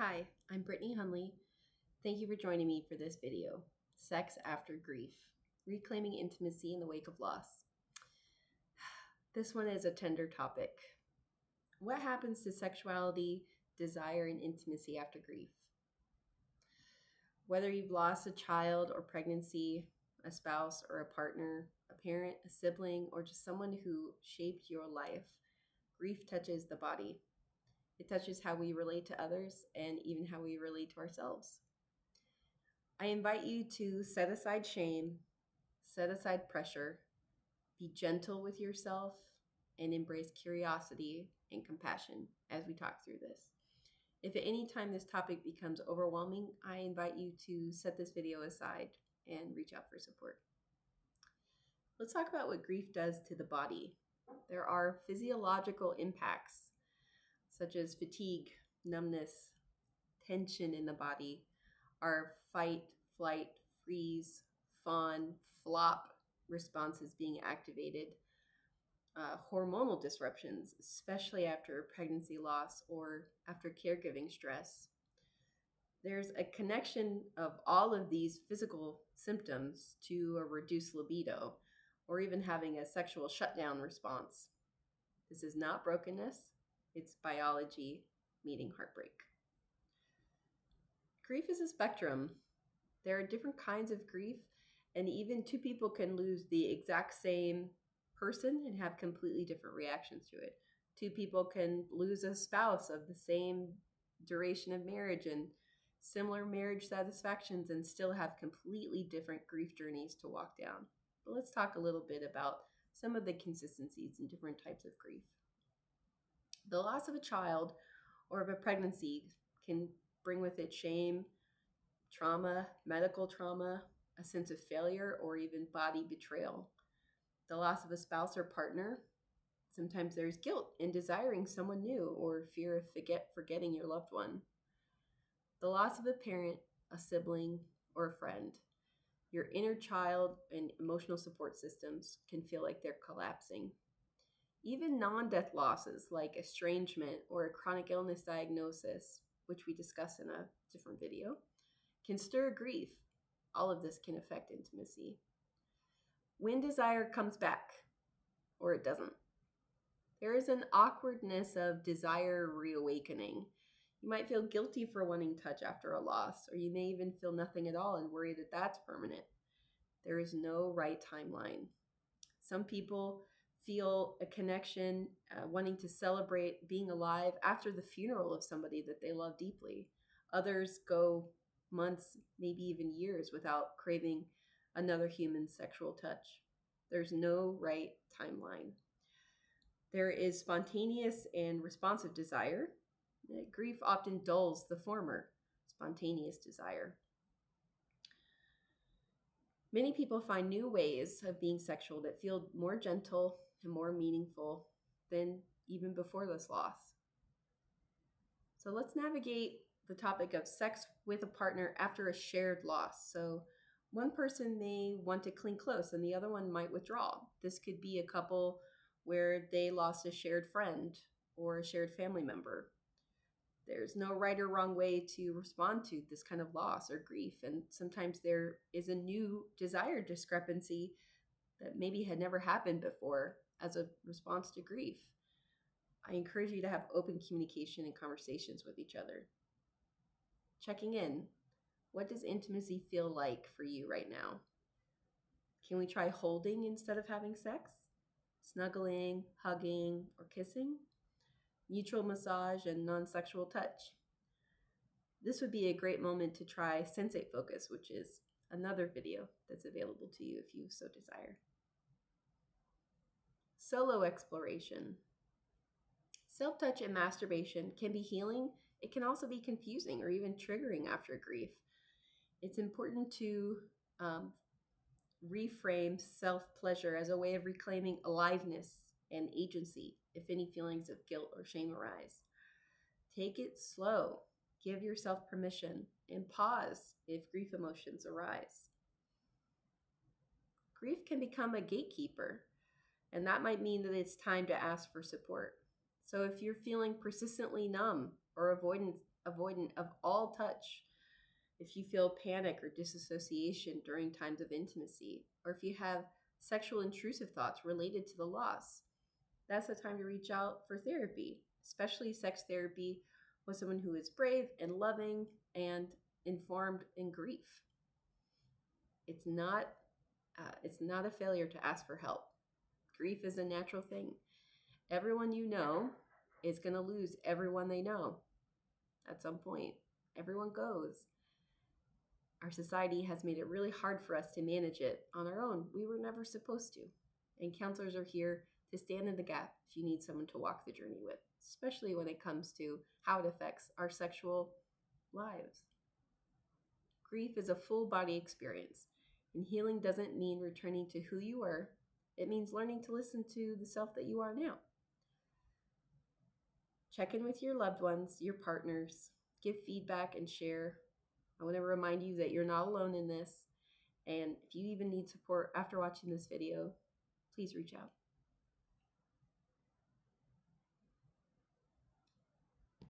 Hi, I'm Brittany Hunley. Thank you for joining me for this video, Sex After Grief, Reclaiming Intimacy in the Wake of Loss. This one is a tender topic. What happens to sexuality, desire, and intimacy after grief? Whether you've lost a child or pregnancy, a spouse or a partner, a parent, a sibling, or just someone who shaped your life, grief touches the body. It touches how we relate to others and even how we relate to ourselves. I invite you to set aside shame, set aside pressure, be gentle with yourself, and embrace curiosity and compassion as we talk through this. If at any time this topic becomes overwhelming, I invite you to set this video aside and reach out for support. Let's talk about what grief does to the body. There are physiological impacts such as fatigue, numbness, tension in the body, our fight, flight, freeze, fawn, flop responses being activated, hormonal disruptions, especially after pregnancy loss or after caregiving stress. There's a connection of all of these physical symptoms to a reduced libido or even having a sexual shutdown response. This is not brokenness, it's biology meeting heartbreak. Grief is a spectrum. There are different kinds of grief, and even two people can lose the exact same person and have completely different reactions to it. Two people can lose a spouse of the same duration of marriage and similar marriage satisfactions and still have completely different grief journeys to walk down. But let's talk a little bit about some of the consistencies in different types of grief. The loss of a child or of a pregnancy can bring with it shame, trauma, medical trauma, a sense of failure, or even body betrayal. The loss of a spouse or partner, sometimes there's guilt in desiring someone new or fear of forgetting your loved one. The loss of a parent, a sibling, or a friend. Your inner child and emotional support systems can feel like they're collapsing. Even non-death losses like estrangement or a chronic illness diagnosis, which we discuss in a different video, can stir grief. All of this can affect intimacy. When desire comes back, or it doesn't, there is an awkwardness of desire reawakening. You might feel guilty for wanting touch after a loss, or you may even feel nothing at all and worry that that's permanent. There is no right timeline. Some people feel a connection, wanting to celebrate being alive after the funeral of somebody that they love deeply. Others go months, maybe even years without craving another human's sexual touch. There's no right timeline. There is spontaneous and responsive desire. Grief often dulls the former, spontaneous desire. Many people find new ways of being sexual that feel more gentle and more meaningful than even before this loss. So let's navigate the topic of sex with a partner after a shared loss. So one person may want to cling close and the other one might withdraw. This could be a couple where they lost a shared friend or a shared family member. There's no right or wrong way to respond to this kind of loss or grief. And sometimes there is a new desire discrepancy that maybe had never happened before as a response to grief. I encourage you to have open communication and conversations with each other. Checking in. What does intimacy feel like for you right now? Can we try holding instead of having sex? Snuggling, hugging, or kissing? Neutral massage and non-sexual touch. This would be a great moment to try sensate focus, which is another video that's available to you if you so desire. Solo exploration. Self-touch and masturbation can be healing. It can also be confusing or even triggering after grief. It's important to reframe self-pleasure as a way of reclaiming aliveness and agency if any feelings of guilt or shame arise. Take it slow. Give yourself permission and pause if grief emotions arise. Grief can become a gatekeeper, and that might mean that it's time to ask for support. So if you're feeling persistently numb or avoidant avoidant of all touch, if you feel panic or disassociation during times of intimacy, or if you have sexual intrusive thoughts related to the loss, that's the time to reach out for therapy, especially sex therapy with someone who is brave and loving and informed in grief. It's not it's not a failure to ask for help. Grief is a natural thing. Everyone you know is going to lose everyone they know at some point. Everyone goes. Our society has made it really hard for us to manage it on our own. We were never supposed to. And counselors are here to stand in the gap if you need someone to walk the journey with, especially when it comes to how it affects our sexual lives. Grief is a full body experience, and healing doesn't mean returning to who you were. It means learning to listen to the self that you are now. Check in with your loved ones, your partners, give feedback and share. I want to remind you that you're not alone in this. And if you even need support after watching this video, please reach out.